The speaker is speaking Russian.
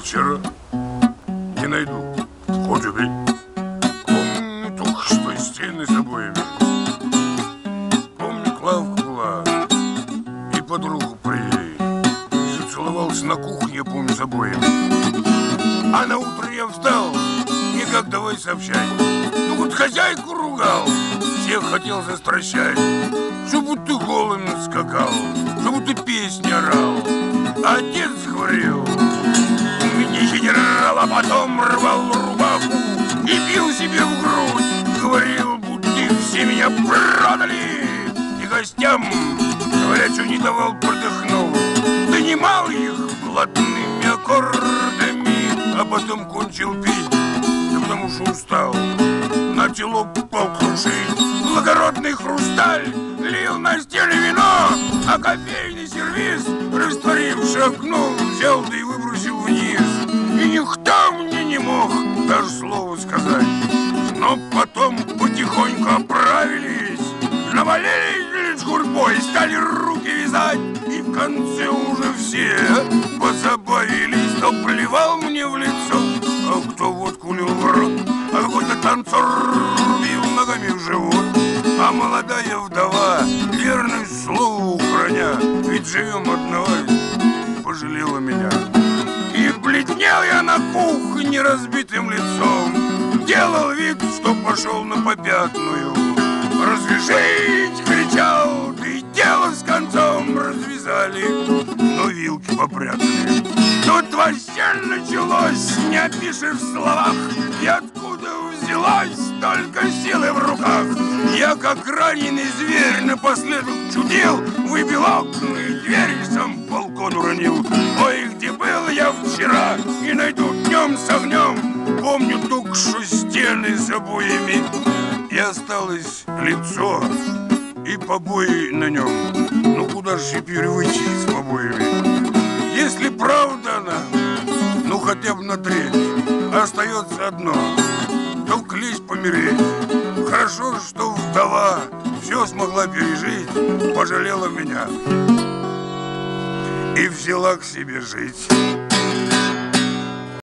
вчера, не найду, хоть убей. Помню только что стены с обоями. Помню, Клавка была и подруга при ей. И зацеловался на кухне, я помню, с обоями. А на утро я встал, никак давай сообщать. Ну вот хозяйку ругал, всех хотел застращать. Чтобы ты голым скакал, чтобы ты песни орал. А отец говорил: меня генерал, а потом рвал рубаху и бил себе в грудь. Говорил, будто все меня продали. И гостям, говоря, что не давал, продохнул. Донимал их блатными аккордами, а потом кончил пить, да потому что устал. Начал об пол крушить. Благородный хрусталь лил на стены вино, а кофейный сервиз, растворив, шагнул, взял да и выбросил вниз. И никто мне не мог даже слова сказать. Но потом потихоньку оправились, навалились гурьбой, стали руки вязать. И в конце уже все позабавились. Кто плевал мне в лицо, а кто водку лил в рот, а какой-то танцор бил ногами в живот. А молодая вдова, верность слову храня, ведь живем одного, пожалела меня. И бледнел я на кухне разбитым лицом, делал вид, что пошел на попятную. Развяжись, кричал, да и дело с концом развязали, но вилки попрятали. Тут вообще началось, не опишешь в словах, и откуда взялась столько силы в руках. Я, как раненый зверь, напоследок чудил, выбил окна и двери, сам балкон уронил. Ой, где был я вчера, и найду днем с огнем. Помню только что стены с обоями, и осталось лицо и побои на нем. Ну куда же теперь выйти с побоями? Если правда она, ну хотя бы на треть, остается одно — только лезть помереть. Хорошо, что вдова все смогла пережить, пожалела меня и взяла к себе жить.